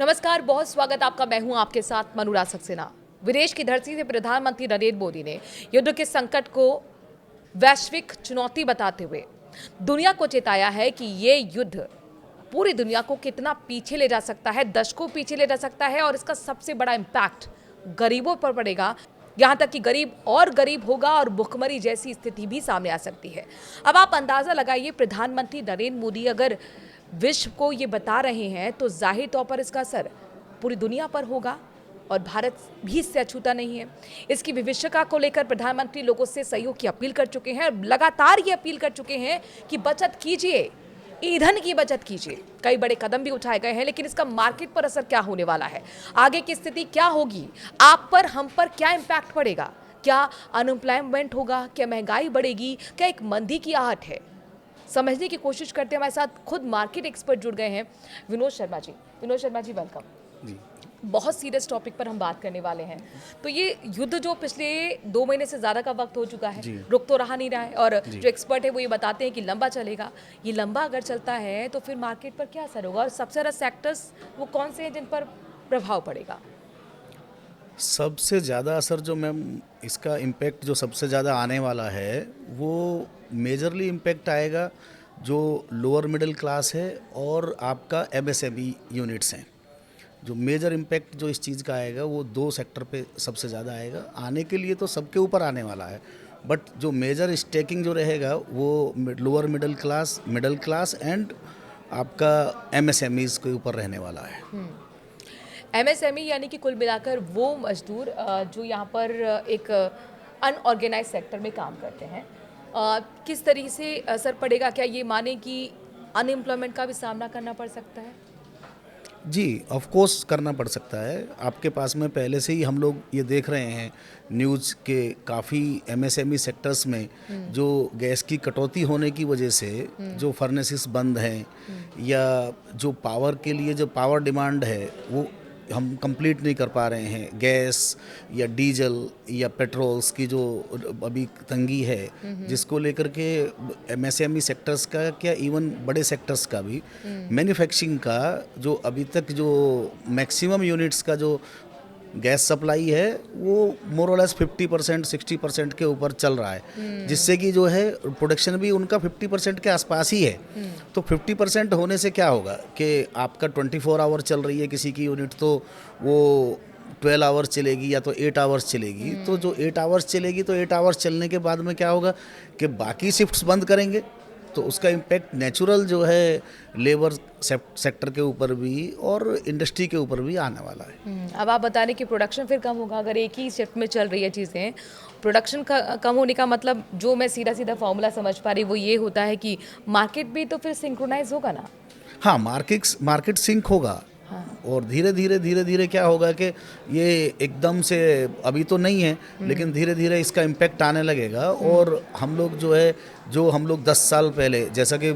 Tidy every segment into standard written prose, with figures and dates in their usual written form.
नमस्कार, बहुत स्वागत आपका। मैं हूं आपके साथ अनुराग सक्सेना। विदेश की धरती से प्रधानमंत्री नरेंद्र मोदी ने युद्ध के संकट को वैश्विक चुनौती बताते हुए दुनिया को चेताया है कि ये युद्ध पूरी दुनिया को कितना पीछे ले जा सकता है, दशकों पीछे ले जा सकता है और इसका सबसे बड़ा इम्पैक्ट गरीबों पर पड़ेगा। यहाँ तक कि गरीब और गरीब होगा और भुखमरी जैसी स्थिति भी सामने आ सकती है। अब आप अंदाजा लगाइए, प्रधानमंत्री नरेंद्र मोदी अगर विश्व को ये बता रहे हैं तो जाहिर तौर पर इसका असर पूरी दुनिया पर होगा और भारत भी इससे अछूता नहीं है। इसकी विभीषिका को लेकर प्रधानमंत्री लोगों से सहयोग की अपील कर चुके हैं और लगातार ये अपील कर चुके हैं कि बचत कीजिए, ईंधन की बचत कीजिए। कई बड़े कदम भी उठाए गए हैं, लेकिन इसका मार्केट पर असर क्या होने वाला है, आगे की स्थिति क्या होगी, आप पर हम पर क्या इम्पैक्ट पड़ेगा, क्या अनएम्प्लॉयमेंट होगा, क्या महंगाई बढ़ेगी, क्या एक मंदी की आहट है, समझने की कोशिश करते हैं। हमारे साथ खुद मार्केट एक्सपर्ट जुड़ गए हैं, विनोद शर्मा जी। विनोद शर्मा जी, वेलकम जी। बहुत सीरियस टॉपिक पर हम बात करने वाले हैं। तो ये युद्ध जो पिछले 2 महीने से ज़्यादा का वक्त हो चुका है, रुक तो रहा नहीं रहा है और जो एक्सपर्ट है वो ये बताते हैं कि लंबा चलेगा। ये लंबा अगर चलता है तो फिर मार्केट पर क्या असर होगा और सबसे ज़्यादा सेक्टर्स वो कौन से हैं जिन पर प्रभाव पड़ेगा? सबसे ज़्यादा असर जो मैम इसका इम्पैक्ट जो सबसे ज़्यादा आने वाला है वो मेजरली इम्पैक्ट आएगा जो लोअर मिडिल क्लास है और आपका एमएसएमई यूनिट्स हैं। जो मेजर इम्पैक्ट जो इस चीज़ का आएगा वो 2 सेक्टर पे सबसे ज़्यादा आएगा। आने के लिए तो सबके ऊपर आने वाला है, बट जो मेजर स्टेकिंग जो रहेगा वो लोअर मिडिल क्लास एंड आपका एमएसएमईज़ के ऊपर रहने वाला है। एमएसएमई यानी कि कुल मिलाकर वो मजदूर जो यहाँ पर एक अनऑर्गेनाइज सेक्टर में काम करते हैं, किस तरीके से असर पड़ेगा? क्या ये माने कि अनएम्प्लॉयमेंट का भी सामना करना पड़ सकता है? जी, ऑफ कोर्स करना पड़ सकता है। आपके पास में पहले से ही हम लोग ये देख रहे हैं न्यूज़ के काफ़ी एमएसएमई सेक्टर्स में जो गैस की कटौती होने की वजह से जो फर्नेसेस बंद हैं या जो पावर के लिए जो पावर डिमांड है वो हम कंप्लीट नहीं कर पा रहे हैं। गैस या डीजल या पेट्रोल्स की जो अभी तंगी है जिसको लेकर के एमएसएमई सेक्टर्स का क्या इवन बड़े सेक्टर्स का भी मैन्युफैक्चरिंग का जो अभी तक जो मैक्सिमम यूनिट्स का जो गैस सप्लाई है वो मोर और लेस 50% 60% के ऊपर चल रहा है, जिससे कि जो है प्रोडक्शन भी उनका 50% के आसपास ही है। तो 50% होने से क्या होगा कि आपका 24 आवर चल रही है किसी की यूनिट तो वो 12 आवर्स चलेगी या तो 8 आवर्स चलेगी। तो जो 8 आवर्स चलेगी तो 8 आवर्स चलने के बाद में क्या होगा कि बाकी शिफ्ट्स बंद करेंगे तो उसका इम्पैक्ट नेचुरल जो है लेबर सेक्टर के ऊपर भी और इंडस्ट्री के ऊपर भी आने वाला है। अब आप बता रहे कि प्रोडक्शन फिर कम होगा अगर एक ही शिफ्ट में चल रही है चीज़ें। प्रोडक्शन कम होने का मतलब जो मैं सीधा सीधा फॉर्मूला समझ पा रही वो ये होता है कि मार्केट भी तो फिर सिंक्रोनाइज होगा ना? हाँ, मार्केट सिंक होगा। हाँ। और धीरे धीरे क्या होगा कि ये एकदम से अभी तो नहीं है लेकिन धीरे धीरे इसका इम्पैक्ट आने लगेगा। और हम लोग जो हम लोग 10 साल पहले, जैसा कि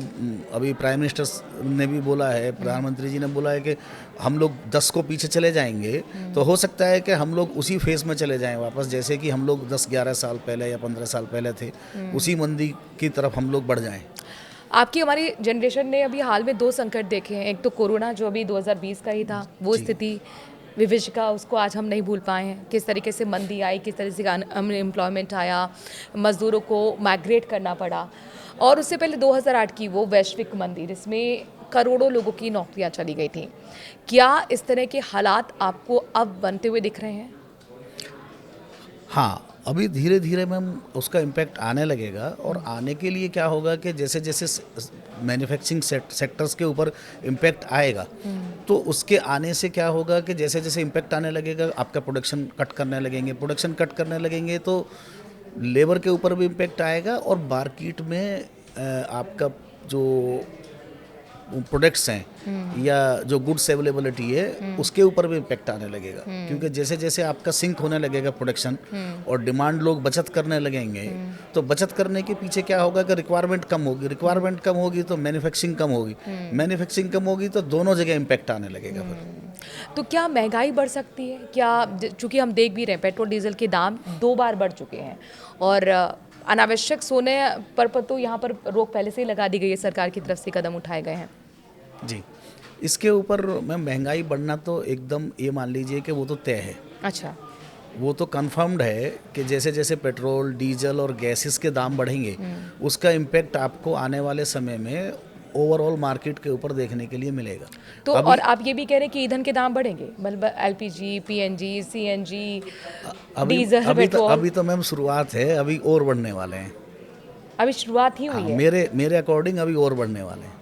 अभी प्राइम मिनिस्टर ने भी बोला है, प्रधानमंत्री जी ने बोला है कि हम लोग 10 को पीछे चले जाएंगे तो हो सकता है कि हम लोग उसी फेज में चले जाएं वापस, जैसे कि हम लोग 10-11 साल पहले या 15 साल पहले थे, उसी मंदी की तरफ हम लोग बढ़ जाएं। आपकी हमारी जनरेशन ने अभी हाल में 2 संकट देखे हैं। एक तो कोरोना जो अभी 2020 का ही था, वो स्थिति विभीषिका, उसको आज हम नहीं भूल पाए हैं। किस तरीके से मंदी आई, किस तरीके से अनएम्प्लॉयमेंट आया, मज़दूरों को माइग्रेट करना पड़ा। और उससे पहले 2008 की वो वैश्विक मंदी जिसमें करोड़ों लोगों की नौकरियां चली गई थी। क्या इस तरह के हालात आपको अब बनते हुए दिख रहे हैं? हाँ, अभी धीरे धीरे मैम उसका इम्पैक्ट आने लगेगा। और आने के लिए क्या होगा कि जैसे जैसे मैन्युफैक्चरिंग सेक्टर्स के ऊपर इम्पैक्ट आएगा तो उसके आने से क्या होगा कि जैसे जैसे इम्पैक्ट आने लगेगा आपका प्रोडक्शन कट करने लगेंगे तो लेबर के ऊपर भी इम्पैक्ट आएगा और मार्केट में आपका जो प्रोडक्ट्स हैं या जो गुड्स अवेलेबिलिटी है उसके ऊपर भी इम्पैक्ट आने लगेगा। क्योंकि जैसे जैसे आपका सिंक होने लगेगा प्रोडक्शन और डिमांड, लोग बचत करने लगेंगे तो बचत करने के पीछे क्या होगा कि रिक्वायरमेंट कम होगी तो मैन्युफैक्चरिंग कम होगी तो दोनों जगह इम्पैक्ट आने लगेगा फिर। तो क्या महंगाई बढ़ सकती है? क्या, चूँकि हम देख भी रहे हैं पेट्रोल डीजल के दाम 2 बार बढ़ चुके हैं और अनावश्यक सोने पर तो यहाँ पर रोक पहले से ही लगा दी गई है, सरकार की तरफ से कदम उठाए गए हैं। जी, इसके ऊपर मैम महंगाई बढ़ना तो एकदम ये मान लीजिए कि वो तो तय है, अच्छा। वो तो कंफर्म्ड है कि जैसे जैसे पेट्रोल डीजल और गैसेस के दाम बढ़ेंगे उसका इम्पेक्ट आपको आने वाले समय में ओवरऑल मार्केट के ऊपर देखने के लिए मिलेगा। तो अभी और आप ये भी कह रहे हैं कि ईंधन के दाम बढ़ेंगे, मतलब एलपीजी, पीएनजी, सीएनजी, अभी डीजल, अभी तो पेट्रोल? अभी तो मैम शुरुआत है, अभी और बढ़ने वाले हैं। अभी शुरुआत ही हुई हाँ, है। मेरे अकॉर्डिंग अभी और बढ़ने वाले हैं।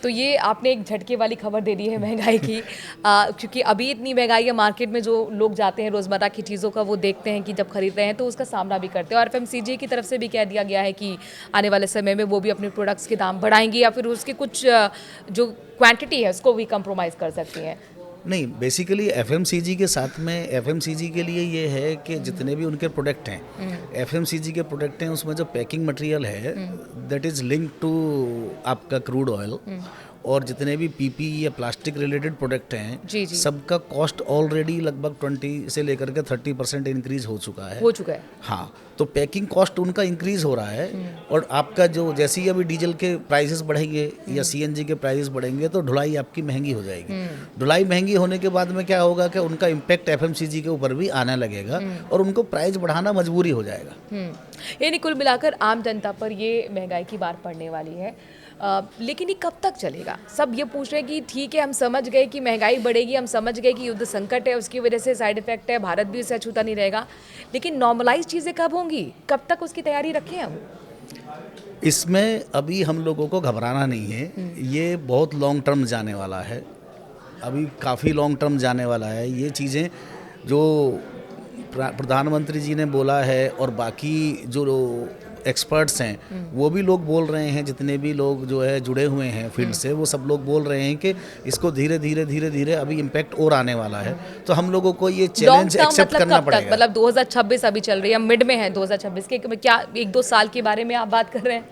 तो ये आपने एक झटके वाली खबर दे दी है महंगाई की, क्योंकि अभी इतनी महंगाई है मार्केट में, जो लोग जाते हैं रोज़मर्रा की चीज़ों का वो देखते हैं कि जब खरीद रहे हैं तो उसका सामना भी करते हैं। और एफएमसीजी की तरफ से भी कह दिया गया है कि आने वाले समय में वो भी अपने प्रोडक्ट्स के दाम बढ़ाएंगी या फिर उसकी कुछ जो क्वांटिटी है उसको भी कंप्रोमाइज़ कर सकती हैं। नहीं, बेसिकली एफएमसीजी के साथ में एफएमसीजी के लिए ये है कि जितने भी उनके प्रोडक्ट हैं, एफएमसीजी के प्रोडक्ट हैं, उसमें जो पैकिंग मटेरियल है दैट इज़ लिंक टू आपका क्रूड ऑयल, और जितने भी पीपी या प्लास्टिक रिलेटेड प्रोडक्ट हैं जी जी, सबका कॉस्ट ऑलरेडी लगभग 20 से लेकर के 30% इंक्रीज हो चुका है। हो चुका है। हाँ, तो पैकिंग कॉस्ट उनका इंक्रीज हो रहा है, और आपका जो जैसे ही अभी डीजल के प्राइसेस बढ़ेंगे या सीएनजी के प्राइसेस बढ़ेंगे तो ढुलाई आपकी महंगी हो जाएगी। ढुलाई महंगी होने के बाद में क्या होगा कि उनका इम्पैक्ट एफएमसीजी के ऊपर भी आने लगेगा और उनको प्राइस बढ़ाना मजबूरी हो जाएगा। यानी कुल मिलाकर आम जनता पर ये महंगाई की बार पड़ने वाली है। लेकिन ये कब तक चलेगा? सब ये पूछ रहे हैं कि ठीक है, हम समझ गए कि महंगाई बढ़ेगी, हम समझ गए कि युद्ध संकट है, उसकी वजह से साइड इफेक्ट है, भारत भी उससे अछूता नहीं रहेगा, लेकिन नॉर्मलाइज चीज़ें कब होंगी? कब तक उसकी तैयारी रखें हम? इसमें अभी हम लोगों को घबराना नहीं है, ये बहुत लॉन्ग टर्म जाने वाला है, अभी काफ़ी लॉन्ग टर्म जाने वाला है। ये चीज़ें जो प्रधानमंत्री जी ने बोला है और बाकी जो एक्सपर्ट्स हैं वो भी लोग बोल रहे हैं, जितने भी लोग जो है जुड़े हुए हैं फील्ड से, वो सब लोग बोल रहे हैं कि इसको धीरे धीरे अभी इम्पैक्ट और आने वाला है। तो हम लोगों को ये चैलेंज एक्सेप्ट मतलब करना कब तक? पड़ेगा। मतलब 2026 अभी चल रही है, मिड में है 2026 के, क्या 1-2 साल के बारे में आप बात कर रहे हैं?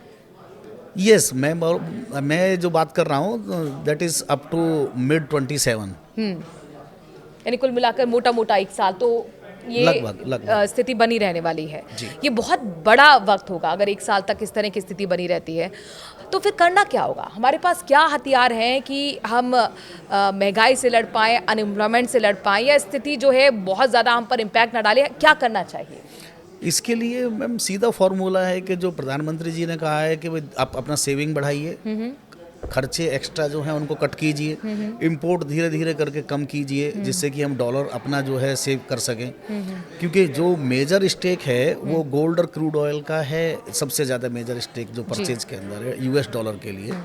यस, मैं जो बात कर रहा हूँ that is up to mid 27। यानी कुल मिलाकर मोटा मोटा 1 साल तो ये लगभग स्थिति बनी रहने वाली है। जी। ये बहुत बड़ा वक्त होगा अगर 1 साल तक इस तरह की स्थिति बनी रहती है। तो फिर करना क्या होगा? हमारे पास क्या हथियार हैं कि हम महंगाई से लड़ पाएँ, अनएम्प्लॉयमेंट से लड़ पाएँ, या स्थिति जो है बहुत ज़्यादा हम पर इम्पैक्ट ना डाले? क्या करना चाहिए? इसके लिए मैम सीधा फॉर्मूला है कि जो प्रधानमंत्री जी ने कहा है कि भाई आप अपना सेविंग बढ़ाइए, खर्चे एक्स्ट्रा जो हैं उनको कट कीजिए, इंपोर्ट धीरे धीरे करके कम कीजिए, जिससे कि हम डॉलर अपना जो है सेव कर सकें, क्योंकि जो मेजर स्टेक है वो गोल्ड और क्रूड ऑयल का है, सबसे ज़्यादा मेजर स्टेक जो परचेज के अंदर है यूएस डॉलर के लिए।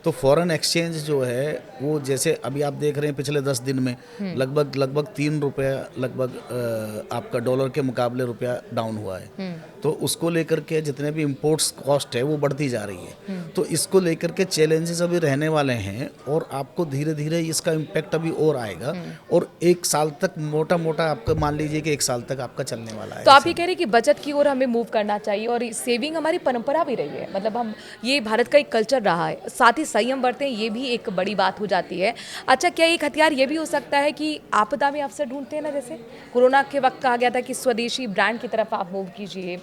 तो फॉरेन एक्सचेंज जो है वो जैसे अभी आप देख रहे हैं पिछले 10 दिन में लगभग 3 रुपया लगभग आपका डॉलर के मुकाबले रुपया डाउन हुआ है। तो उसको लेकर के जितने भी इंपोर्ट्स कॉस्ट है वो बढ़ती जा रही है। तो इसको लेकर के चैलेंजेस अभी रहने वाले हैं और आपको धीरे धीरे इसका इम्पैक्ट अभी और आएगा, और 1 साल तक मोटा मोटा आपका मान लीजिए कि 1 साल तक आपका चलने वाला है। तो आप ये कह रहे हैं कि बचत की ओर हमें मूव करना चाहिए, और सेविंग हमारी परंपरा भी रही है, मतलब हम ये भारत का एक कल्चर रहा है, साथ ही संयम बरतें, ये भी एक बड़ी बात हो जाती है। अच्छा, क्या एक हथियार ये भी हो सकता है कि आपदा में अवसर ढूंढते हैं ना, जैसे कोरोना के वक्त कहा गया था कि स्वदेशी ब्रांड की तरफ आप मूव कीजिए,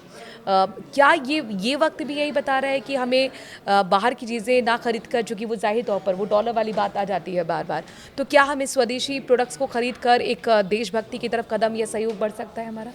क्या ये वक्त भी यही बता रहा है कि हमें बाहर की चीज़ें ना खरीद कर, चूँकि वो ज़ाहिर तौर पर वो डॉलर वाली बात आ जाती है बार बार, तो क्या हमें स्वदेशी प्रोडक्ट्स को खरीद कर एक देशभक्ति की तरफ कदम या सहयोग बढ़ सकता है हमारा?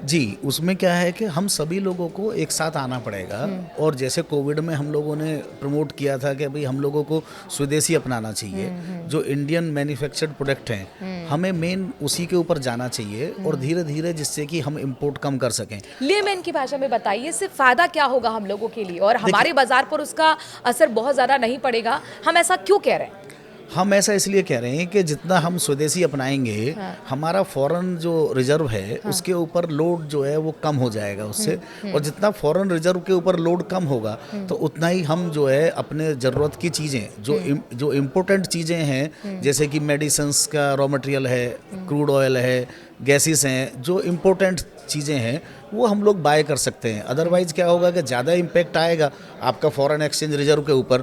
जी, उसमें क्या है कि हम सभी लोगों को एक साथ आना पड़ेगा, और जैसे कोविड में हम लोगों ने प्रमोट किया था कि भाई हम लोगों को स्वदेशी अपनाना चाहिए, जो इंडियन मैन्युफैक्चर्ड प्रोडक्ट हैं हमें मेन उसी के ऊपर जाना चाहिए, और धीरे धीरे जिससे कि हम इंपोर्ट कम कर सकें। लेमैन की भाषा में बताइए, इससे फ़ायदा क्या होगा हम लोगों के लिए, और हमारे बाजार पर उसका असर बहुत ज़्यादा नहीं पड़ेगा? हम ऐसा क्यों कह रहे हैं? हम ऐसा इसलिए कह रहे हैं कि जितना हम स्वदेशी अपनाएंगे हमारा फॉरेन जो रिजर्व है उसके ऊपर लोड जो है वो कम हो जाएगा उससे, और जितना फॉरेन रिजर्व के ऊपर लोड कम होगा तो उतना ही हम जो है अपने ज़रूरत की चीज़ें जो इम्पोर्टेंट चीज़ें हैं, जैसे कि मेडिसिन्स का रॉ मटेरियल है, क्रूड ऑयल है, गैसेस हैं, जो इम्पोर्टेंट चीज़ें हैं वो हम लोग बाय कर सकते हैं। अदरवाइज क्या होगा कि ज़्यादा इम्पैक्ट आएगा आपका फॉरेन एक्सचेंज रिजर्व के ऊपर,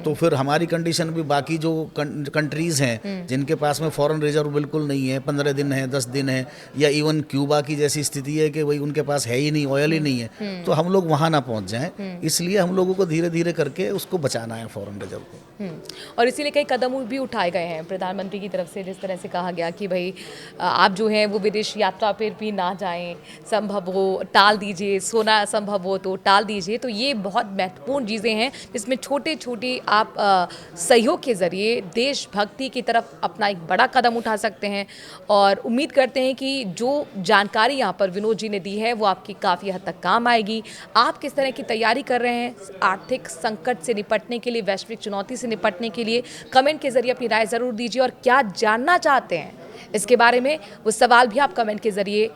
तो फिर हमारी कंडीशन भी बाकी जो कंट्रीज़ हैं जिनके पास में फॉरेन रिजर्व बिल्कुल नहीं है, 15 दिन है, 10 दिन है, या इवन क्यूबा की जैसी स्थिति है कि वही उनके पास है ही नहीं, ऑयल ही नहीं है, तो हम लोग वहाँ ना पहुँच जाएँ। इसलिए हम लोगों को धीरे धीरे करके उसको बचाना है फॉरेन रिजर्व को। और इसीलिए कई कदम भी उठाए गए हैं प्रधानमंत्री की तरफ से, जिस तरह से कहा गया कि भाई आप जो हैं वो विदेश यात्रा पर भी ना जाएं, संभव हो टाल दीजिए, सोना संभव हो तो टाल दीजिए। तो ये बहुत महत्वपूर्ण चीज़ें हैं जिसमें छोटे छोटे आप सहयोग के ज़रिए देशभक्ति की तरफ अपना एक बड़ा कदम उठा सकते हैं। और उम्मीद करते हैं कि जो जानकारी यहाँ पर विनोद जी ने दी है वो आपकी काफ़ी हद तक काम आएगी। आप किस तरह की तैयारी कर रहे हैं आर्थिक संकट से निपटने के लिए, वैश्विक चुनौती से निपटने के लिए, कमेंट के जरिए अपनी राय ज़रूर दीजिए। और क्या जानना चाहते हैं इसके बारे में, वो सवाल भी आप कमेंट के ज़रिए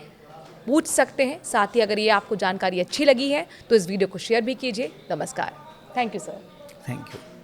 पूछ सकते हैं। साथ ही अगर ये आपको जानकारी अच्छी लगी है तो इस वीडियो को शेयर भी कीजिए। नमस्कार। Thank you sir. Thank you.